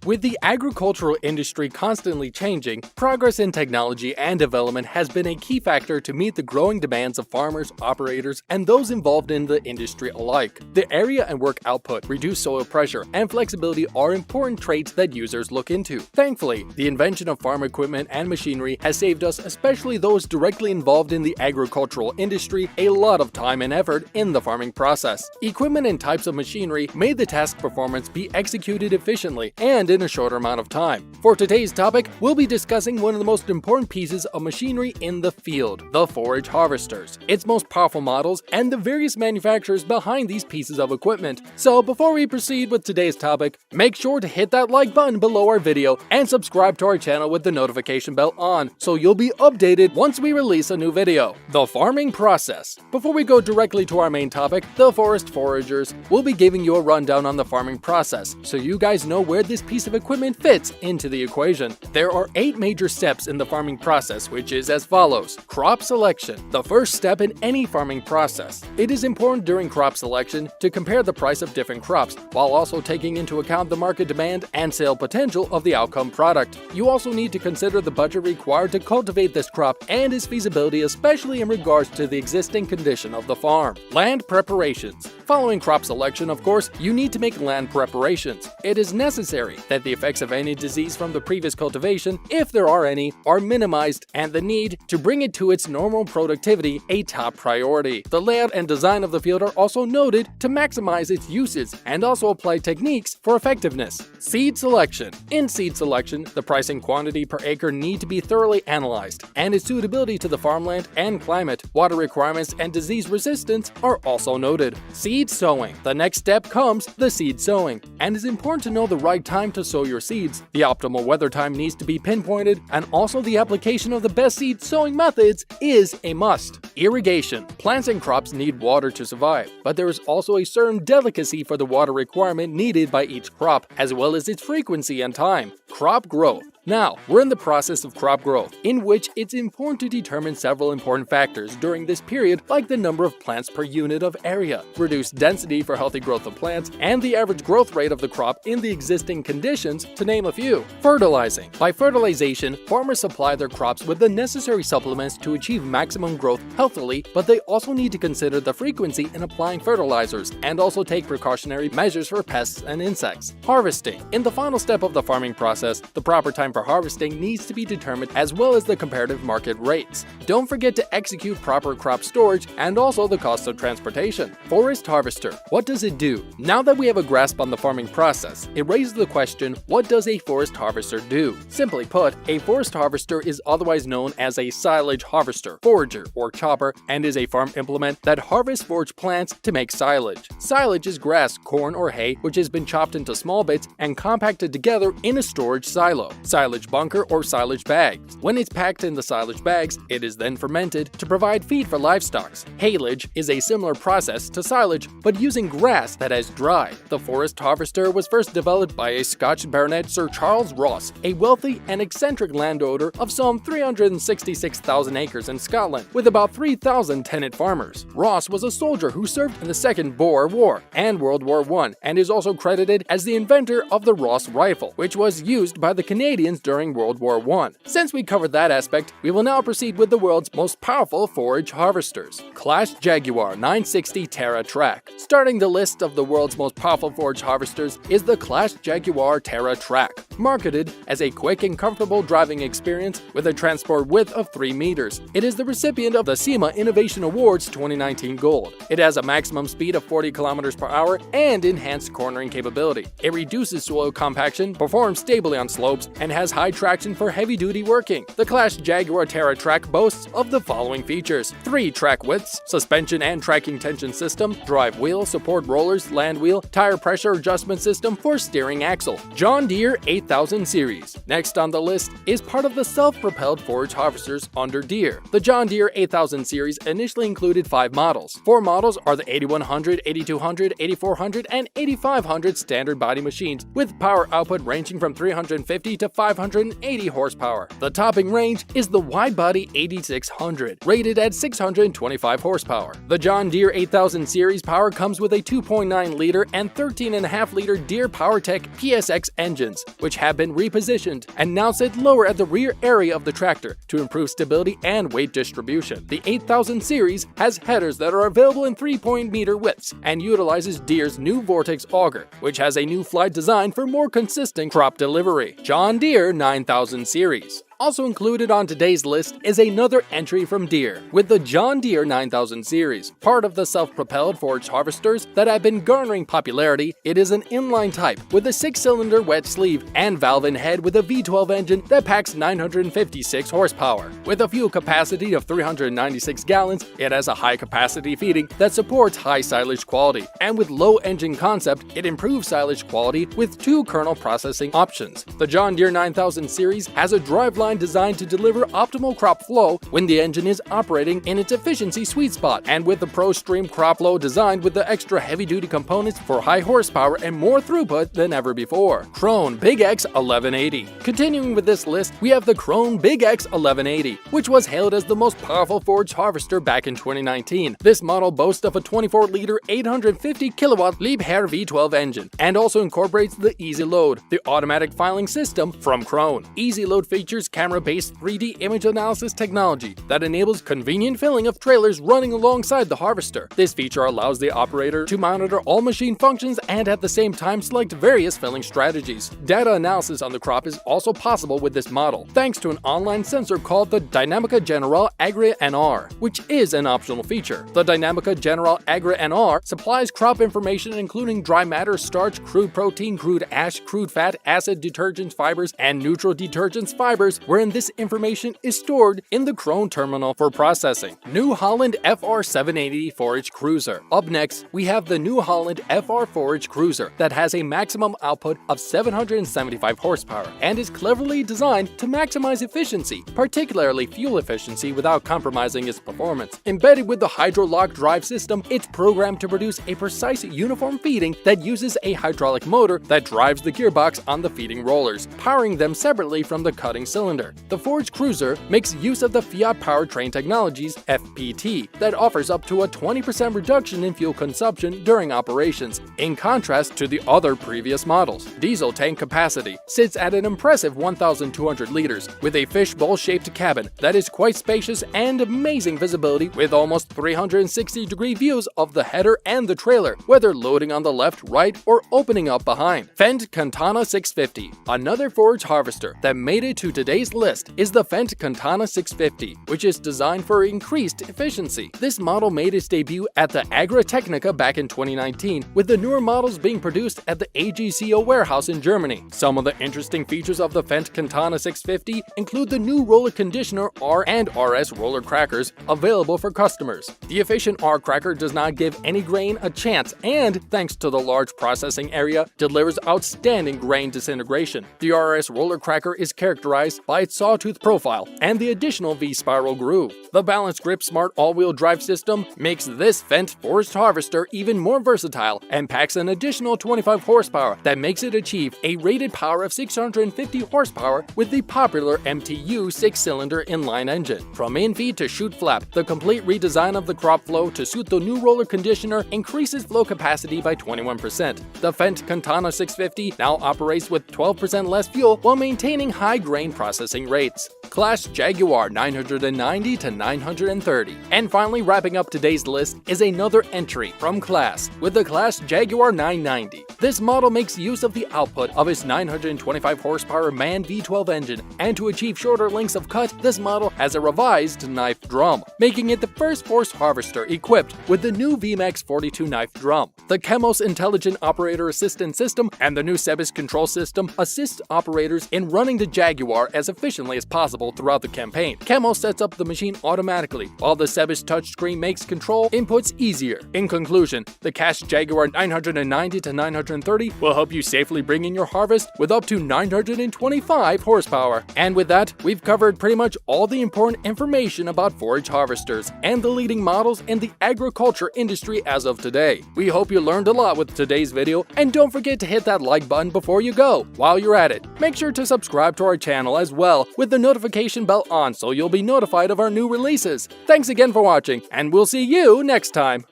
With the agricultural industry constantly changing, progress in technology and development has been a key factor to meet the growing demands of farmers, operators, and those involved in the industry alike. The area and work output, reduced soil pressure, and flexibility are important traits that users look into. Thankfully, the invention of farm equipment and machinery has saved us, especially those directly involved in the agricultural industry, a lot of time and effort in the farming process. Equipment and types of machinery made the task performance be executed efficiently and in a shorter amount of time. For today's topic, we'll be discussing one of the most important pieces of machinery in the field, the forage harvesters, its most powerful models, and the various manufacturers behind these pieces of equipment. So before we proceed with today's topic, make sure to hit that like button below our video and subscribe to our channel with the notification bell on so you'll be updated once we release a new video. The farming process. Before we go directly to our main topic, the forest foragers, we'll be giving you a rundown on the farming process so you guys know where this piece of equipment fits into the equation. There are 8 major steps in the farming process, which is as follows. Crop selection, the first step in any farming process. It is important during crop selection to compare the price of different crops while also taking into account the market demand and sale potential of the outcome product. You also need to consider the budget required to cultivate this crop and its feasibility, especially in regards to the existing condition of the farm. Land preparations. Following crop selection, of course, you need to make land preparations. It is necessary that the effects of any disease from the previous cultivation, if there are any, are minimized and the need to bring it to its normal productivity a top priority. The layout and design of the field are also noted to maximize its uses and also apply techniques for effectiveness. Seed selection. In seed selection, the price and quantity per acre need to be thoroughly analyzed, and its suitability to the farmland and climate, water requirements, and disease resistance are also noted. Seed sowing. The next step comes the seed sowing, and it's important to know the right time to sow your seeds. The optimal weather time needs to be pinpointed, and also the application of the best seed sowing methods is a must. Irrigation. Plants and crops need water to survive, but there is also a certain delicacy for the water requirement needed by each crop, as well as its frequency and time. Crop growth. Now, we're in the process of crop growth, in which it's important to determine several important factors during this period, like the number of plants per unit of area, reduced density for healthy growth of plants, and the average growth rate of the crop in the existing conditions, to name a few. Fertilizing. By fertilization, farmers supply their crops with the necessary supplements to achieve maximum growth healthily, but they also need to consider the frequency in applying fertilizers and also take precautionary measures for pests and insects. Harvesting. In the final step of the farming process, the proper time for harvesting needs to be determined, as well as the comparative market rates. Don't forget to execute proper crop storage and also the cost of transportation. Forest harvester. What does it do? Now that we have a grasp on the farming process, it raises the question, what does a forest harvester do? Simply put, a forest harvester is otherwise known as a silage harvester, forager, or chopper, and is a farm implement that harvests forage plants to make silage. Silage is grass, corn, or hay which has been chopped into small bits and compacted together in a storage silo. Silage bunker or silage bags. When it's packed in the silage bags, it is then fermented to provide feed for livestock. Haylage is a similar process to silage, but using grass that has dried. The forest harvester was first developed by a Scotch baronet, Sir Charles Ross, a wealthy and eccentric landowner of some 366,000 acres in Scotland, with about 3,000 tenant farmers. Ross was a soldier who served in the Second Boer War and World War I, and is also credited as the inventor of the Ross rifle, which was used by the Canadians during World War I. Since we covered that aspect, we will now proceed with the world's most powerful forage harvesters. Clash Jaguar 960 Terra Track. Starting the list of the world's most powerful forage harvesters is the Clash Jaguar Terra Track. Marketed as a quick and comfortable driving experience with a transport width of 3 meters, it is the recipient of the SEMA Innovation Awards 2019 Gold. It has a maximum speed of 40 km per hour and enhanced cornering capability. It reduces soil compaction, performs stably on slopes, and has high traction for heavy-duty working. The Clash Jaguar Terra Track boasts of the following features: 3 track widths, suspension and tracking tension system, drive wheel, support rollers, land wheel, tire pressure adjustment system for steering axle. John Deere 8000 series. Next on the list is part of the self-propelled forage harvesters under Deere. The John Deere 8000 series initially included 5 models. 4 models are the 8100, 8200, 8400, and 8500 standard body machines, with power output ranging from 350 to 500 580 horsepower. The topping range is the wide-body 8600, rated at 625 horsepower. The John Deere 8000 series power comes with a 2.9-liter and 13.5-liter Deere PowerTech PSX engines, which have been repositioned and now sit lower at the rear area of the tractor to improve stability and weight distribution. The 8000 series has headers that are available in 3-meter widths and utilizes Deere's new Vortex auger, which has a new flight design for more consistent crop delivery. John Deere 9000 series. Also included on today's list is another entry from Deere, with the John Deere 9000 series. Part of the self-propelled forage harvesters that have been garnering popularity, it is an inline type with a 6-cylinder wet sleeve and valve-in head with a V12 engine that packs 956 horsepower. With a fuel capacity of 396 gallons, it has a high-capacity feeding that supports high silage quality, and with low engine concept, it improves silage quality with 2 kernel processing options. The John Deere 9000 series has a driveline designed to deliver optimal crop flow when the engine is operating in its efficiency sweet spot, and with the ProStream crop flow designed with the extra heavy-duty components for high horsepower and more throughput than ever before. Krone Big X 1180. Continuing with this list, we have the Krone Big X 1180, which was hailed as the most powerful forage harvester back in 2019. This model boasts of a 24-liter 850-kilowatt Liebherr V12 engine and also incorporates the Easy Load, the automatic filing system from Krone. Easy Load features camera-based 3D image analysis technology that enables convenient filling of trailers running alongside the harvester. This feature allows the operator to monitor all machine functions and at the same time select various filling strategies. Data analysis on the crop is also possible with this model, thanks to an online sensor called the Dinamica Generale Agri NR, which is an optional feature. The Dinamica Generale Agri NR supplies crop information including dry matter, starch, crude protein, crude ash, crude fat, acid, detergents, fibers, and neutral detergents fibers, wherein this information is stored in the Krone terminal for processing. New Holland FR 780 Forage Cruiser. Up next, we have the New Holland FR Forage Cruiser that has a maximum output of 775 horsepower and is cleverly designed to maximize efficiency, particularly fuel efficiency, without compromising its performance. Embedded with the Hydro-Lock drive system, it's programmed to produce a precise uniform feeding that uses a hydraulic motor that drives the gearbox on the feeding rollers, powering them separately from the cutting cylinder. The Forage Cruiser makes use of the Fiat Powertrain Technologies FPT that offers up to a 20% reduction in fuel consumption during operations, in contrast to the other previous models. Diesel tank capacity sits at an impressive 1,200 liters, with a fishbowl-shaped cabin that is quite spacious and amazing visibility with almost 360-degree views of the header and the trailer, whether loading on the left, right, or opening up behind. Fendt Cantana 650. Another forage harvester that made it to today's list is the Fendt Cantana 650, which is designed for increased efficiency. This model made its debut at the Agritechnica back in 2019, with the newer models being produced at the AGCO warehouse in Germany. Some of the interesting features of the Fendt Cantana 650 include the new roller conditioner R and RS roller crackers available for customers. The efficient R cracker does not give any grain a chance and, thanks to the large processing area, delivers outstanding grain disintegration. The RS roller cracker is characterized by its sawtooth profile and the additional V-spiral groove. The Balance Grip Smart all-wheel drive system makes this Fendt forage harvester even more versatile and packs an additional 25 horsepower that makes it achieve a rated power of 650 horsepower with the popular MTU 6-cylinder inline engine. From in-feed to chute flap, the complete redesign of the crop flow to suit the new roller conditioner increases flow capacity by 21%. The Fendt Cantana 650 now operates with 12% less fuel while maintaining high grain processing rates. Class Jaguar 990 to 930. And finally, wrapping up today's list is another entry from Class with the Class Jaguar 990. This model makes use of the output of its 925 horsepower MAN V12 engine, and to achieve shorter lengths of cut, this model has a revised knife drum, making it the first forage harvester equipped with the new VMAX 42 knife drum. The Chemos Intelligent Operator Assistance System and the new Sebis control system assist operators in running the Jaguar as efficiently as possible throughout the campaign. Camo sets up the machine automatically, while the Sebis touchscreen makes control inputs easier. In conclusion, the Cash Jaguar 990 to 930 will help you safely bring in your harvest with up to 925 horsepower. And with that, we've covered pretty much all the important information about forage harvesters and the leading models in the agriculture industry as of today. We hope you learned a lot with today's video, and don't forget to hit that like button before you go. While you're at it, make sure to subscribe to our channel as well with the notification bell on so you'll be notified of our new releases. Thanks again for watching, and we'll see you next time.